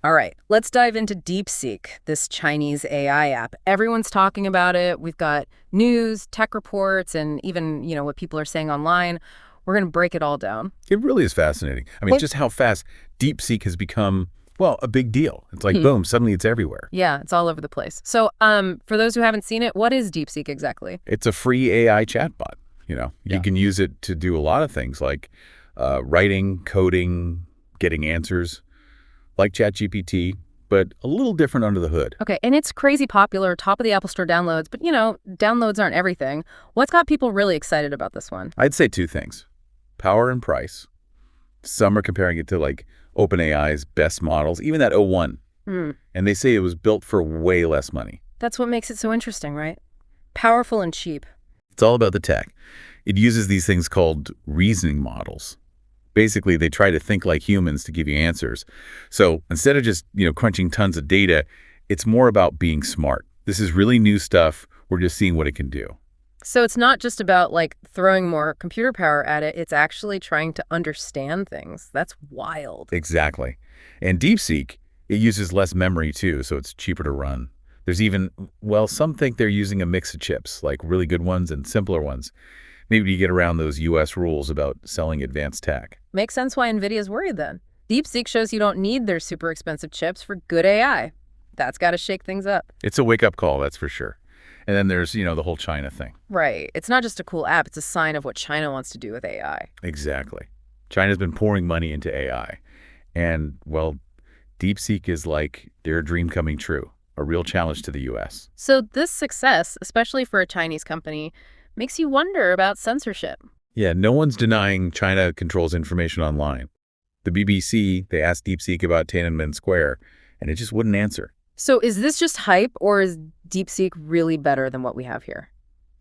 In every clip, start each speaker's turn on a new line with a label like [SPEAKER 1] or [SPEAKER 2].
[SPEAKER 1] All right, let's dive into DeepSeek, this Chinese AI app. Everyone's talking about it. We've got news, tech reports, and even, what people are saying online. We're going to break it all down.
[SPEAKER 2] It really is fascinating. I mean, just how fast DeepSeek has become, well, a big deal. It's like, boom, suddenly it's everywhere.
[SPEAKER 1] Yeah, it's all over the place. So for those who haven't seen it, what is DeepSeek exactly?
[SPEAKER 2] It's a free AI chatbot. You can use it to do a lot of things like writing, coding, getting answers, like ChatGPT, but a little different under the hood.
[SPEAKER 1] Okay, and it's crazy popular, top of the Apple Store downloads, but downloads aren't everything. What's got people really excited about this one?
[SPEAKER 2] I'd say two things: power and price. Some are comparing it to like OpenAI's best models, even that O1. And they say it was built for way less money.
[SPEAKER 1] That's what makes it so interesting, right? Powerful and cheap.
[SPEAKER 2] It's all about the tech. It uses these things called reasoning models. Basically, they try to think like humans to give you answers. So instead of just, crunching tons of data, it's more about being smart. This is really new stuff. We're just seeing what it can do.
[SPEAKER 1] So it's not just about throwing more computer power at it. It's actually trying to understand things. That's wild.
[SPEAKER 2] Exactly. And DeepSeek, it uses less memory too, so it's cheaper to run. There's even, well, some think they're using a mix of chips, like really good ones and simpler ones. Maybe you get around those U.S. rules about selling advanced tech.
[SPEAKER 1] Makes sense why Nvidia's worried then. DeepSeek shows you don't need their super expensive chips for good AI. That's got to shake things up.
[SPEAKER 2] It's a wake-up call, that's for sure. And then there's, the whole China thing.
[SPEAKER 1] Right. It's not just a cool app. It's a sign of what China wants to do with AI.
[SPEAKER 2] Exactly. China's been pouring money into AI. And, well, DeepSeek is like their dream coming true, a real challenge to the U.S.
[SPEAKER 1] So this success, especially for a Chinese company, makes you wonder about censorship.
[SPEAKER 2] Yeah, no one's denying China controls information online. The BBC, they asked DeepSeek about Tiananmen Square, and it just wouldn't answer.
[SPEAKER 1] So is this just hype, or is DeepSeek really better than what we have here?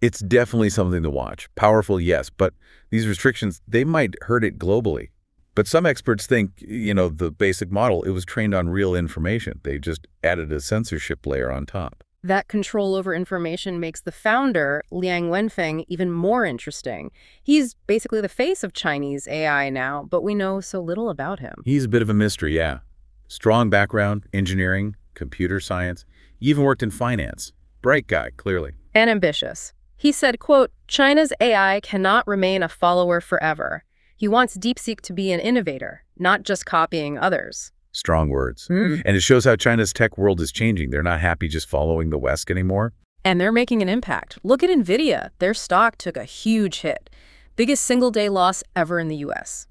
[SPEAKER 2] It's definitely something to watch. Powerful, yes, but these restrictions, they might hurt it globally. But some experts think, the basic model, it was trained on real information. They just added a censorship layer on top.
[SPEAKER 1] That control over information makes the founder, Liang Wenfeng, even more interesting. He's basically the face of Chinese AI now, but we know so little about him.
[SPEAKER 2] He's a bit of a mystery, yeah. Strong background, engineering, computer science, even worked in finance. Bright guy, clearly.
[SPEAKER 1] And ambitious. He said, quote, "China's AI cannot remain a follower forever. He wants DeepSeek to be an innovator, not just copying others."
[SPEAKER 2] Strong words. And it shows how China's tech world is changing. They're not happy just following the West anymore.
[SPEAKER 1] And they're making an impact. Look at Nvidia. Their stock took a huge hit. Biggest single-day loss ever in the U.S.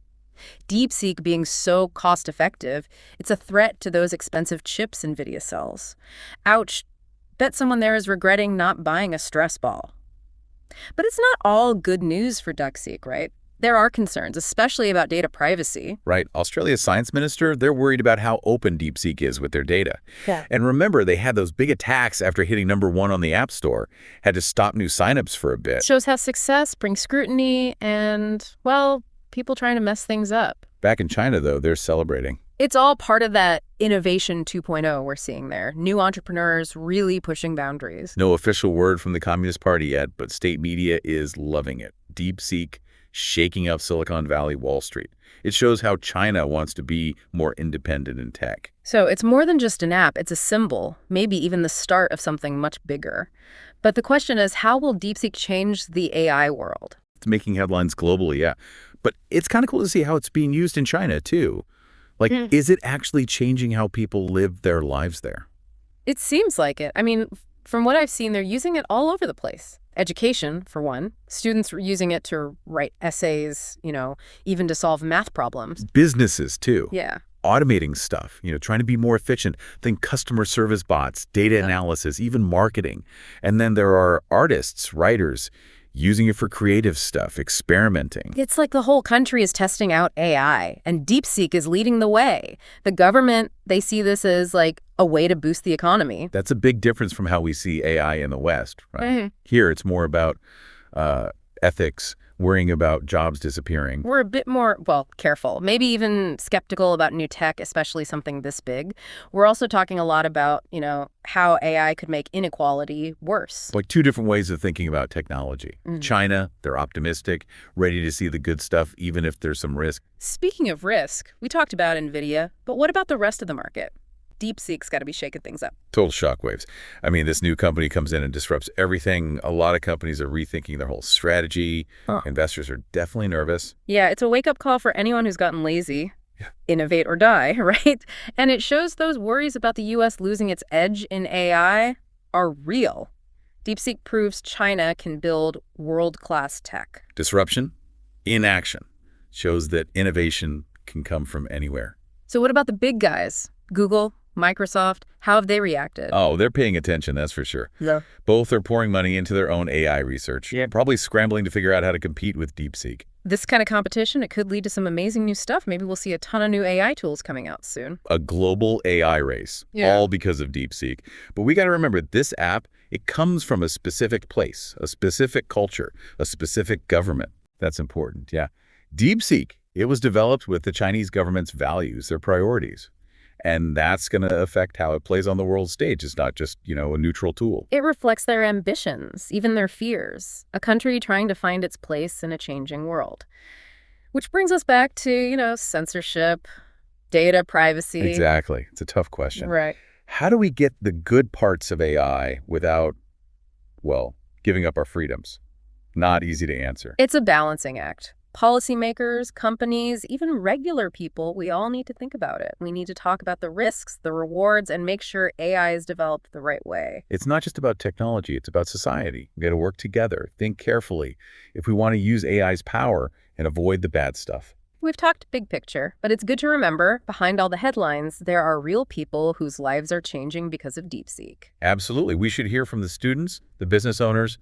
[SPEAKER 1] DeepSeek being so cost-effective, it's a threat to those expensive chips Nvidia sells. Ouch. Bet someone there is regretting not buying a stress ball. But it's not all good news for DeepSeek, right? There are concerns, especially about data privacy.
[SPEAKER 2] Right. Australia's science minister, they're worried about how open DeepSeek is with their data.
[SPEAKER 1] Yeah.
[SPEAKER 2] And remember, they had those big attacks after hitting #1 on the App Store, had to stop new signups for a bit.
[SPEAKER 1] Shows how success brings scrutiny and, well, people trying to mess things up.
[SPEAKER 2] Back in China, though, they're celebrating.
[SPEAKER 1] It's all part of that innovation 2.0 we're seeing there. New entrepreneurs really pushing boundaries.
[SPEAKER 2] No official word from the Communist Party yet, but state media is loving it. DeepSeek shaking up Silicon Valley, Wall Street. It shows how China wants to be more independent in tech.
[SPEAKER 1] So it's more than just an app. It's a symbol, maybe even the start of something much bigger. But the question is, how will DeepSeek change the AI world?
[SPEAKER 2] It's making headlines globally, yeah. But it's kind of cool to see how it's being used in China, too. Is it actually changing how people live their lives there?
[SPEAKER 1] It seems like it. I mean, from what I've seen, they're using it all over the place. Education, for one. Students are using it to write essays, even to solve math problems.
[SPEAKER 2] Businesses, too.
[SPEAKER 1] Yeah.
[SPEAKER 2] Automating stuff, trying to be more efficient. Think customer service bots, data analysis, even marketing. And then there are artists, writers, using it for creative stuff, experimenting.
[SPEAKER 1] It's like the whole country is testing out AI, and DeepSeek is leading the way. The government, they see this as like a way to boost the economy.
[SPEAKER 2] That's a big difference from how we see AI in the West, right? Here, it's more about ethics, worrying about jobs disappearing.
[SPEAKER 1] We're a bit more, careful, maybe even skeptical about new tech, especially something this big. We're also talking a lot about, how AI could make inequality worse.
[SPEAKER 2] Like two different ways of thinking about technology. China, they're optimistic, ready to see the good stuff, even if there's some risk.
[SPEAKER 1] Speaking of risk, we talked about Nvidia, but what about the rest of the market? DeepSeek's got to be shaking things up.
[SPEAKER 2] Total shockwaves. I mean, this new company comes in and disrupts everything. A lot of companies are rethinking their whole strategy.
[SPEAKER 1] Huh.
[SPEAKER 2] Investors are definitely nervous.
[SPEAKER 1] Yeah, it's a wake-up call for anyone who's gotten lazy.
[SPEAKER 2] Yeah.
[SPEAKER 1] Innovate or die, right? And it shows those worries about the U.S. losing its edge in AI are real. DeepSeek proves China can build world-class tech.
[SPEAKER 2] Disruption in action shows that innovation can come from anywhere.
[SPEAKER 1] So what about the big guys? Google, Microsoft, how have they reacted?
[SPEAKER 2] Oh, they're paying attention, that's for sure.
[SPEAKER 1] Yeah.
[SPEAKER 2] Both are pouring money into their own AI research, probably scrambling to figure out how to compete with DeepSeek.
[SPEAKER 1] This kind of competition, it could lead to some amazing new stuff. Maybe we'll see a ton of new AI tools coming out soon.
[SPEAKER 2] A global AI race, all because of DeepSeek. But we got to remember, this app, it comes from a specific place, a specific culture, a specific government. That's important, yeah. DeepSeek, it was developed with the Chinese government's values, their priorities. And that's going to affect how it plays on the world stage. It's not just, a neutral tool.
[SPEAKER 1] It reflects their ambitions, even their fears. A country trying to find its place in a changing world. Which brings us back to, censorship, data privacy.
[SPEAKER 2] Exactly. It's a tough question.
[SPEAKER 1] Right.
[SPEAKER 2] How do we get the good parts of AI without, giving up our freedoms? Not easy to answer.
[SPEAKER 1] It's a balancing act. Policymakers, companies, even regular people, we all need to think about it. We need to talk about the risks, the rewards, and make sure AI is developed the right way.
[SPEAKER 2] It's not just about technology, it's about society. We got to work together, think carefully if we want to use AI's power and avoid the bad stuff.
[SPEAKER 1] We've talked big picture, but it's good to remember, behind all the headlines, there are real people whose lives are changing because of DeepSeek.
[SPEAKER 2] Absolutely. We should hear from the students, the business owners,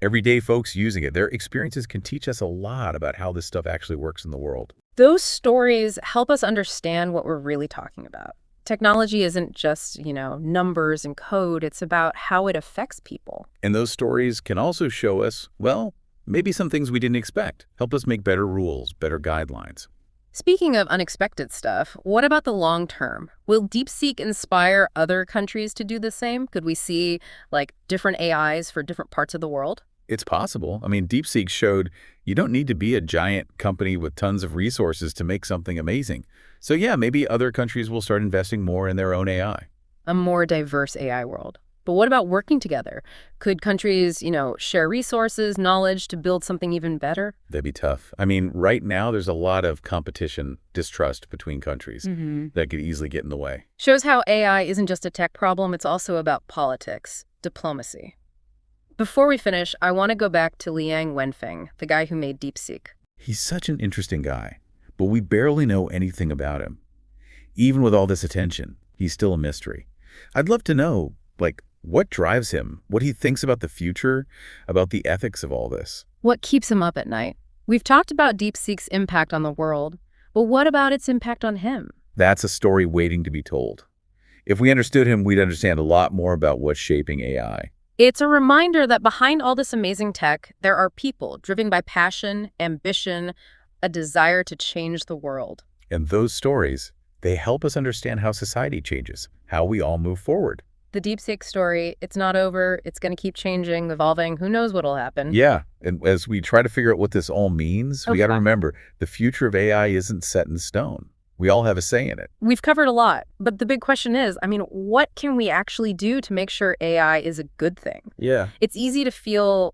[SPEAKER 2] everyday folks using it. Their experiences can teach us a lot about how this stuff actually works in the world.
[SPEAKER 1] Those stories help us understand what we're really talking about. Technology isn't just, numbers and code. It's about how it affects people.
[SPEAKER 2] And those stories can also show us, maybe some things we didn't expect. Help us make better rules, better guidelines.
[SPEAKER 1] Speaking of unexpected stuff, what about the long term? Will DeepSeek inspire other countries to do the same? Could we see, different AIs for different parts of the world?
[SPEAKER 2] It's possible. I mean, DeepSeek showed you don't need to be a giant company with tons of resources to make something amazing. So yeah, maybe other countries will start investing more in their own AI.
[SPEAKER 1] A more diverse AI world. But what about working together? Could countries, share resources, knowledge to build something even better?
[SPEAKER 2] That'd be tough. I mean, right now there's a lot of competition, distrust between countries that could easily get in the way.
[SPEAKER 1] Shows how AI isn't just a tech problem, it's also about politics, diplomacy. Before we finish, I want to go back to Liang Wenfeng, the guy who made DeepSeek.
[SPEAKER 2] He's such an interesting guy, but we barely know anything about him. Even with all this attention, he's still a mystery. I'd love to know, what drives him, what he thinks about the future, about the ethics of all this.
[SPEAKER 1] What keeps him up at night? We've talked about DeepSeek's impact on the world, but what about its impact on him?
[SPEAKER 2] That's a story waiting to be told. If we understood him, we'd understand a lot more about what's shaping AI.
[SPEAKER 1] It's a reminder that behind all this amazing tech, there are people driven by passion, ambition, a desire to change the world.
[SPEAKER 2] And those stories, they help us understand how society changes, how we all move forward.
[SPEAKER 1] The DeepSeek story, it's not over. It's going to keep changing, evolving. Who knows what'll happen?
[SPEAKER 2] Yeah, and as we try to figure out what this all means, we got to remember the future of AI isn't set in stone. We all have a say in it.
[SPEAKER 1] We've covered a lot, but the big question is, what can we actually do to make sure AI is a good thing?
[SPEAKER 2] Yeah.
[SPEAKER 1] It's easy to feel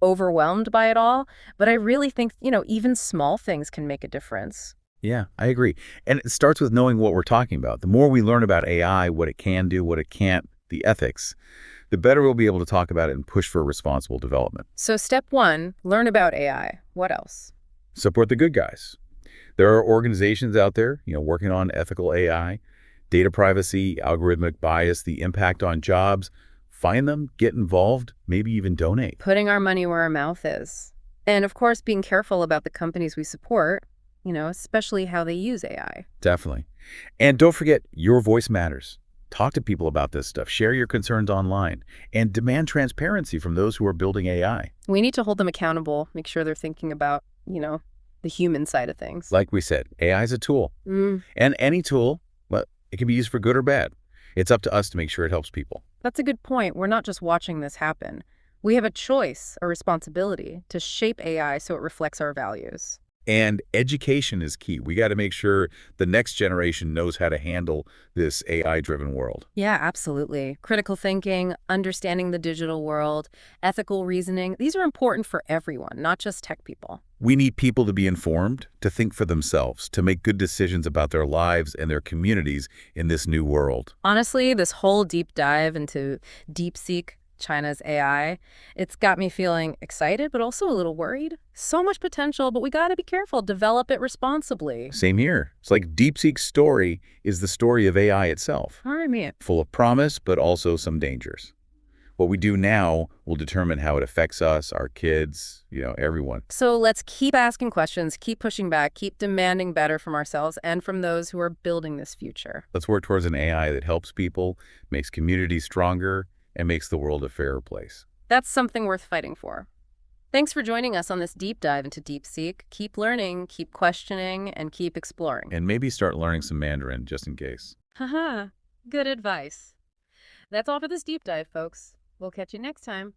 [SPEAKER 1] overwhelmed by it all, but I really think, even small things can make a difference.
[SPEAKER 2] Yeah, I agree. And it starts with knowing what we're talking about. The more we learn about AI, what it can do, what it can't, the ethics, the better we'll be able to talk about it and push for responsible development.
[SPEAKER 1] So step 1, learn about AI. What else?
[SPEAKER 2] Support the good guys. There are organizations out there, working on ethical AI, data privacy, algorithmic bias, the impact on jobs. Find them, get involved, maybe even donate.
[SPEAKER 1] Putting our money where our mouth is. And of course, being careful about the companies we support, especially how they use AI.
[SPEAKER 2] Definitely. And don't forget, your voice matters. Talk to people about this stuff. Share your concerns online and demand transparency from those who are building AI.
[SPEAKER 1] We need to hold them accountable, make sure they're thinking about, the human side of things.
[SPEAKER 2] Like we said, AI is a tool. And any tool, it can be used for good or bad. It's up to us to make sure it helps people.
[SPEAKER 1] That's a good point. We're not just watching this happen. We have a choice, a responsibility to shape AI so it reflects our values.
[SPEAKER 2] And education is key. We got to make sure the next generation knows how to handle this AI-driven world.
[SPEAKER 1] Yeah, absolutely. Critical thinking, understanding the digital world, ethical reasoning, these are important for everyone, not just tech people.
[SPEAKER 2] We need people to be informed, to think for themselves, to make good decisions about their lives and their communities in this new world.
[SPEAKER 1] Honestly, this whole deep dive into DeepSeek, China's AI, it's got me feeling excited, but also a little worried. So much potential, but we got to be careful, develop it responsibly.
[SPEAKER 2] Same here. It's like DeepSeek's story is the story of AI itself,
[SPEAKER 1] All right, me.
[SPEAKER 2] full of promise, but also some dangers. What we do now will determine how it affects us, our kids, everyone.
[SPEAKER 1] So let's keep asking questions, keep pushing back, keep demanding better from ourselves and from those who are building this future.
[SPEAKER 2] Let's work towards an AI that helps people, makes communities stronger, and makes the world a fairer place.
[SPEAKER 1] That's something worth fighting for. Thanks for joining us on this deep dive into DeepSeek. Keep learning, keep questioning, and keep exploring.
[SPEAKER 2] And maybe start learning some Mandarin just in case.
[SPEAKER 1] Haha, good advice. That's all for this deep dive, folks. We'll catch you next time.